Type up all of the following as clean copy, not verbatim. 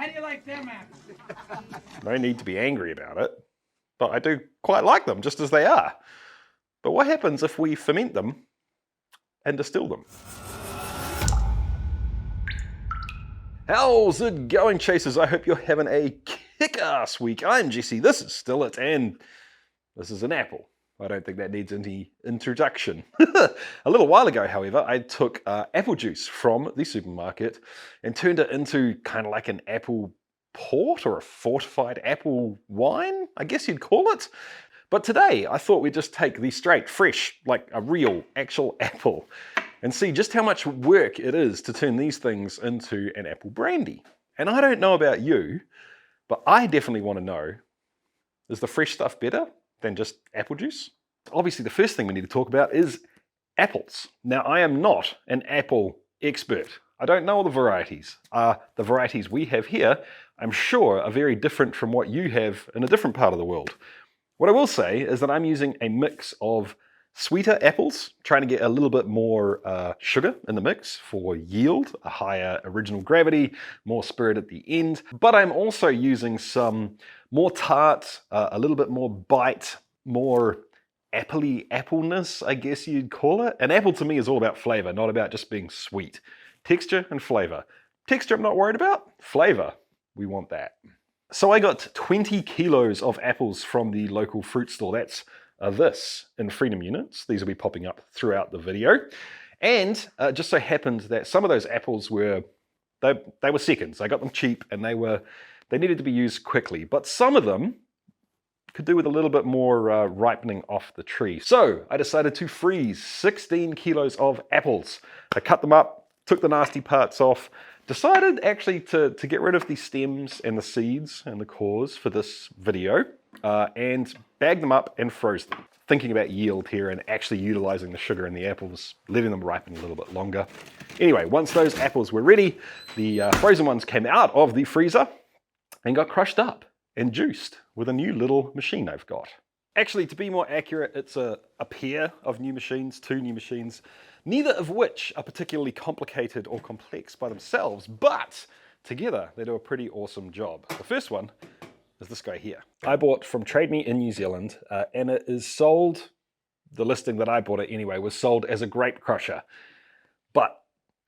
do you like them apples? No need to be angry about it, but I do quite like them just as they are. But what happens if we ferment them and distill them? How's it going, chasers? I hope you're having a kick-ass week. I'm Jesse, this is Still It, and this is an apple. I don't think that needs any introduction. A little while ago, however, I took apple juice from the supermarket and turned it into kind of like an apple port or a fortified apple wine, I guess you'd call it. But today, I thought we'd just take the straight, fresh, like a real, actual apple and see just how much work it is to turn these things into an apple brandy. And I don't know about you, but I definitely want to know, is the fresh stuff better than just apple juice? Obviously, the first thing we need to talk about is apples. Now, I am not an apple expert. I don't know all the varieties. The varieties we have here, I'm sure, are very different from what you have in a different part of the world. What I will say is that I'm using a mix of sweeter apples, trying to get a little bit more sugar in the mix for yield, a higher original gravity, more spirit at the end. But I'm also using some more tart, a little bit more bite, more appley appleness, I guess you'd call it. An apple to me is all about flavor, not about just being sweet. Texture and flavor. Texture I'm not worried about. Flavor, we want that. So I got 20 kilos of apples from the local fruit store. That's this in freedom units. These will be popping up throughout the video. And just so happened that some of those apples were, they were seconds. I got them cheap and they needed to be used quickly. But some of them could do with a little bit more ripening off the tree. So I decided to freeze 16 kilos of apples. I cut them up, took the nasty parts off, decided actually to get rid of the stems and the seeds and the cores for this video and bagged them up and froze them. Thinking about yield here and actually utilizing the sugar in the apples, letting them ripen a little bit longer. Anyway, once those apples were ready, the frozen ones came out of the freezer and got crushed up and juiced with a new little machine I've got. Actually, to be more accurate, it's a pair of new machines, two new machines, neither of which are particularly complicated or complex by themselves, but together they do a pretty awesome job. The first one is this guy here. I bought from Trade Me in New Zealand, and it is sold, the listing that I bought it anyway, was sold as a grape crusher. But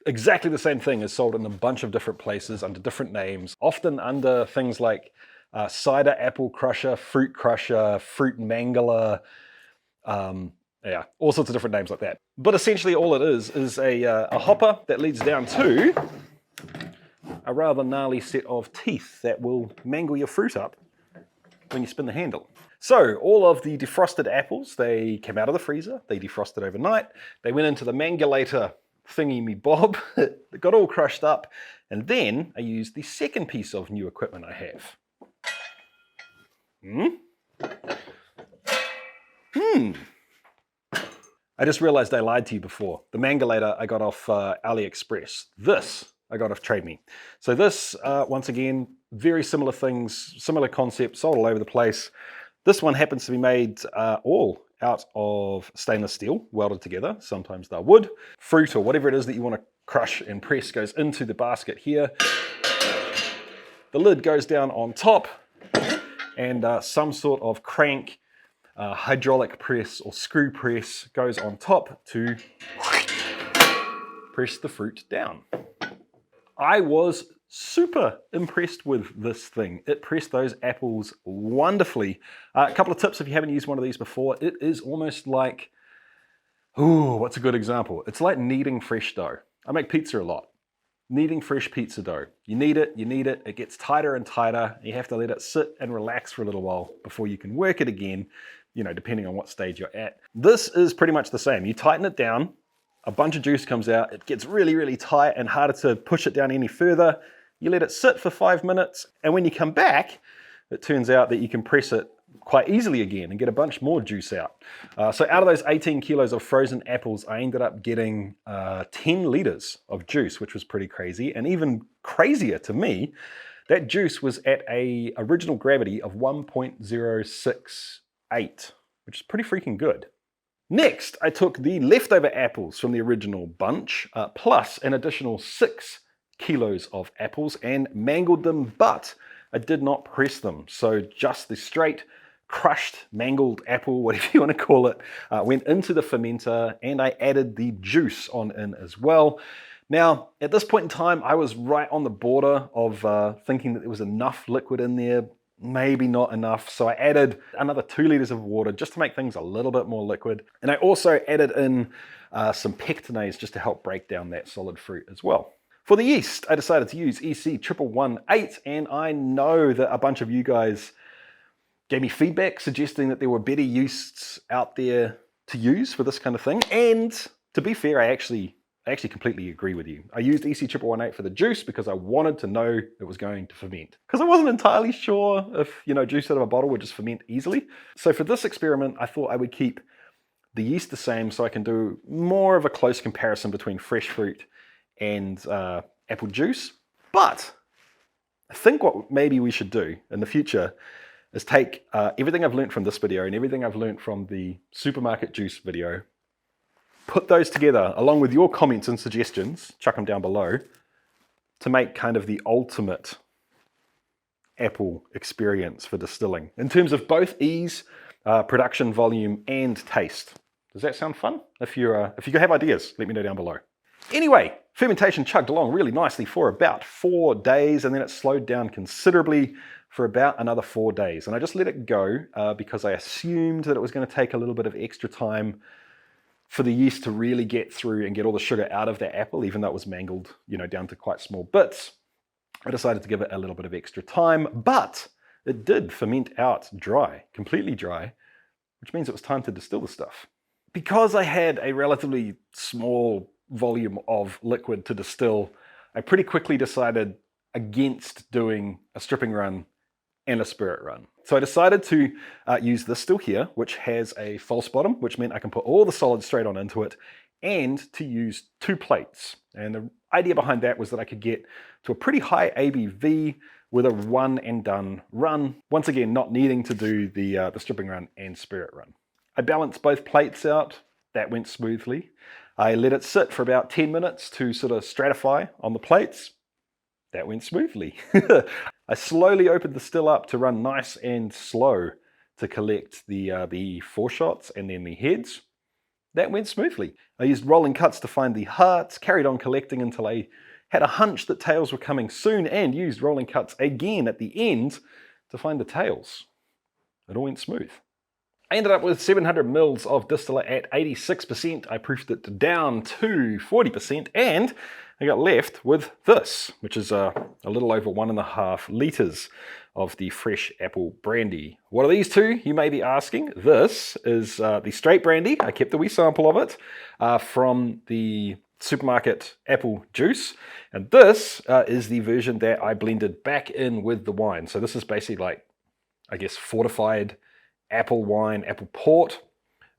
exactly the same thing is sold in a bunch of different places under different names, often under things like cider apple crusher, fruit mangler, yeah, all sorts of different names like that. But essentially all it is a hopper that leads down to a rather gnarly set of teeth that will mangle your fruit up when you spin the handle. So all of the defrosted apples, they came out of the freezer, they defrosted overnight, they went into the mangulator thingy-me-bob, it got all crushed up, and then I used the second piece of new equipment I have. I just realized I lied to you before. The mangulator I got off AliExpress. This I got off Trade Me. So this, once again, very similar things, similar concept, sold all over the place. This one happens to be made all out of stainless steel, welded together. Sometimes they're wood. Fruit or whatever it is that you want to crush and press goes into the basket here. The lid goes down on top, and some sort of crank, hydraulic press or screw press goes on top to press the fruit down. I was super impressed with this thing. It pressed those apples wonderfully. A couple of tips if you haven't used one of these before. It is almost like, ooh, what's a good example? It's like kneading fresh dough. I make pizza a lot. Kneading fresh pizza dough. You knead it, it gets tighter and tighter. You have to let it sit and relax for a little while before you can work it again, you know, depending on what stage you're at. This is pretty much the same. You tighten it down, a bunch of juice comes out, it gets really, really tight and harder to push it down any further. You let it sit for 5 minutes, and when you come back, it turns out that you can press it quite easily again and get a bunch more juice out. So out of those 18 kilos of frozen apples, I ended up getting 10 liters of juice, which was pretty crazy. And even crazier to me, that juice was at a original gravity of 1.068, which is pretty freaking good. Next, I took the leftover apples from the original bunch, plus an additional 6 kilos of apples and mangled them, but I did not press them. So just the straight crushed, mangled apple, whatever you want to call it, went into the fermenter, and I added the juice on in as well. Now, at this point in time, I was right on the border of thinking that there was enough liquid in there, maybe not enough. So I added another 2 liters of water just to make things a little bit more liquid. And I also added in some pectinase just to help break down that solid fruit as well. For the yeast, I decided to use EC 1118, and I know that a bunch of you guys gave me feedback suggesting that there were better yeasts out there to use for this kind of thing. And to be fair, I actually completely agree with you. I used EC 1118 for the juice because I wanted to know it was going to ferment. Because I wasn't entirely sure if, juice out of a bottle would just ferment easily. So for this experiment, I thought I would keep the yeast the same so I can do more of a close comparison between fresh fruit and apple juice. But I think what maybe we should do in the future is take everything I've learned from this video and everything I've learned from the supermarket juice video, put those together along with your comments and suggestions, chuck them down below, to make kind of the ultimate apple experience for distilling in terms of both ease, production volume, and taste. Does that sound fun? If you have ideas, let me know down below. Anyway, fermentation chugged along really nicely for about 4 days, and then it slowed down considerably for about another 4 days. And I just let it go because I assumed that it was going to take a little bit of extra time for the yeast to really get through and get all the sugar out of that apple, even though it was mangled, down to quite small bits. I decided to give it a little bit of extra time, but it did ferment out dry, completely dry, which means it was time to distill the stuff. Because I had a relatively small volume of liquid to distill, I pretty quickly decided against doing a stripping run and a spirit run. So I decided to use this still here, which has a false bottom, which meant I can put all the solids straight on into it, and to use 2 plates. And the idea behind that was that I could get to a pretty high ABV with a one and done run. Once again, not needing to do the stripping run and spirit run. I balanced both plates out. That went smoothly. I let it sit for about 10 minutes to sort of stratify on the plates. That went smoothly. I slowly opened the still up to run nice and slow to collect the foreshots and then the heads. That went smoothly. I used rolling cuts to find the hearts, carried on collecting until I had a hunch that tails were coming soon, and used rolling cuts again at the end to find the tails. It all went smooth. I ended up with 700 mils of distillate at 86%. I proofed it down to 40%, and I got left with this, which is a little over 1.5 liters of the fresh apple brandy. What are these two, you may be asking? This is the straight brandy. I kept a wee sample of it from the supermarket apple juice, and this is the version that I blended back in with the wine. So this is basically like, I guess, fortified apple wine, apple port,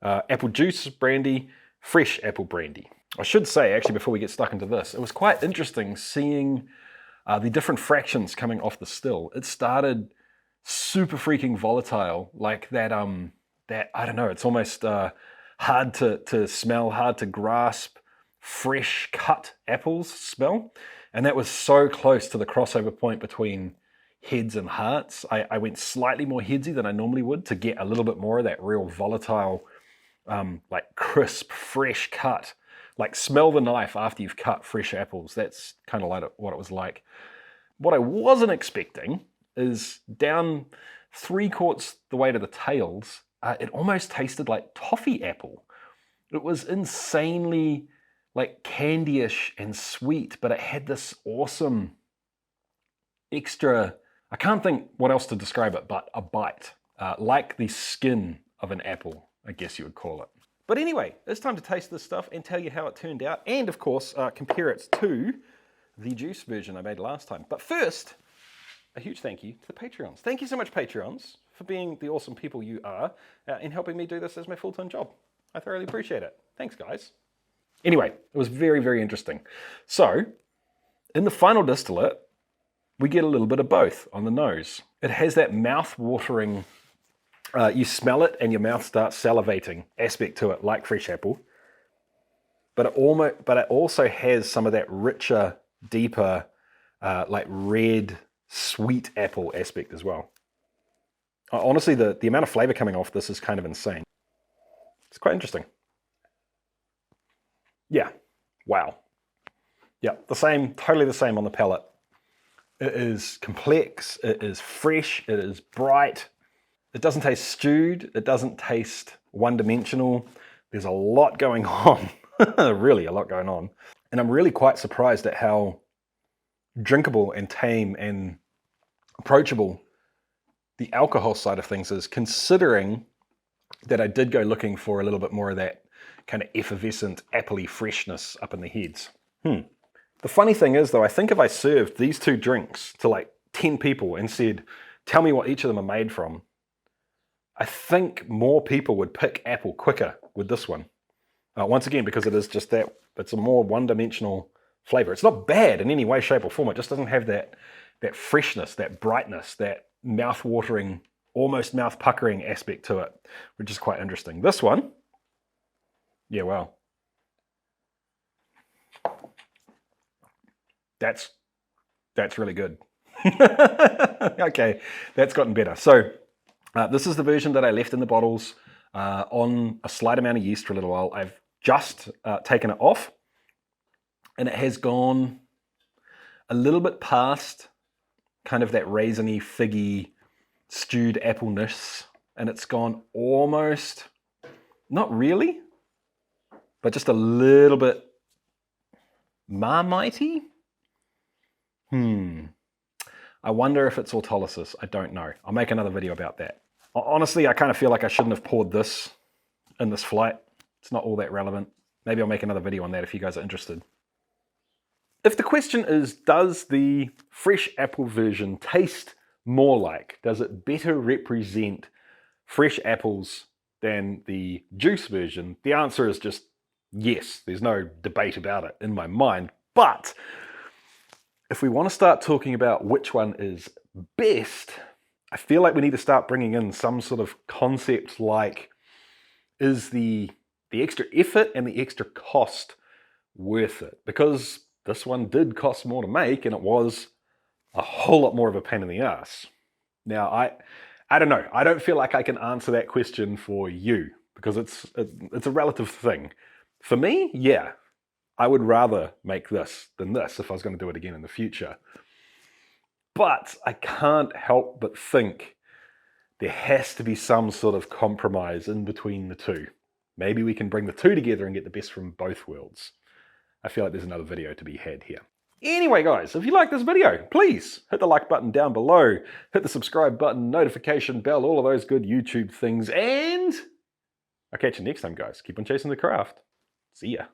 apple juice brandy, fresh apple brandy. I should say, actually, before we get stuck into this, it was quite interesting seeing the different fractions coming off the still. It started super freaking volatile, like that, I don't know, it's almost hard to smell, hard to grasp, fresh cut apples smell. And that was so close to the crossover point between heads and hearts. I went slightly more headsy than I normally would to get a little bit more of that real volatile, like crisp, fresh cut. Like smell the knife after you've cut fresh apples. That's kind of like what it was like. What I wasn't expecting is down 3/4 the way to the tails, it almost tasted like toffee apple. It was insanely like candyish and sweet, but it had this awesome extra, I can't think what else to describe it, but a bite, like the skin of an apple, I guess you would call it. But anyway, it's time to taste this stuff and tell you how it turned out, and of course, compare it to the juice version I made last time. But first, a huge thank you to the Patreons. Thank you so much, Patreons, for being the awesome people you are in helping me do this as my full-time job. I thoroughly appreciate it. Thanks, guys. Anyway, it was very, very interesting. So, in the final distillate, we get a little bit of both on the nose. It has that mouth-watering, you smell it and your mouth starts salivating aspect to it, like fresh apple. But it also has some of that richer, deeper like red, sweet apple aspect as well. Honestly, the amount of flavor coming off this is kind of insane. It's quite interesting. Yeah, wow. Yeah, the same, totally the same on the palate. It is complex, it is fresh, it is bright. It doesn't taste stewed, it doesn't taste one-dimensional. There's a lot going on, really a lot going on. And I'm really quite surprised at how drinkable and tame and approachable the alcohol side of things is, considering that I did go looking for a little bit more of that kind of effervescent, appley freshness up in the heads. The funny thing is though, I think if I served these two drinks to like 10 people and said, tell me what each of them are made from, I think more people would pick apple quicker with this one. Once again, because it is just that, it's a more one-dimensional flavor. It's not bad in any way, shape or form. It just doesn't have that freshness, that brightness, that mouth-watering, almost mouth-puckering aspect to it, which is quite interesting. This one, yeah, wow. That's really good. Okay, that's gotten better. So this is the version that I left in the bottles on a slight amount of yeast for a little while. I've just taken it off, and it has gone a little bit past kind of that raisiny, figgy, stewed appleness, and it's gone almost, not really, but just a little bit marmitey. I wonder if it's autolysis. I don't know. I'll make another video about that. Honestly, I kind of feel like I shouldn't have poured this in this flight. It's not all that relevant. Maybe I'll make another video on that if you guys are interested. If the question is, does the fresh apple version taste more like, does it better represent fresh apples than the juice version? The answer is just yes. There's no debate about it in my mind. But if we want to start talking about which one is best, I feel like we need to start bringing in some sort of concept like, is the extra effort and the extra cost worth it? Because this one did cost more to make, and it was a whole lot more of a pain in the ass. Now, I don't know. I don't feel like I can answer that question for you, because it's a relative thing. For me, yeah, I would rather make this than this if I was going to do it again in the future. But I can't help but think there has to be some sort of compromise in between the two. Maybe we can bring the two together and get the best from both worlds. I feel like there's another video to be had here. Anyway, guys, if you like this video, please hit the like button down below, hit the subscribe button, notification bell, all of those good YouTube things, and I'll catch you next time, guys. Keep on chasing the craft. See ya.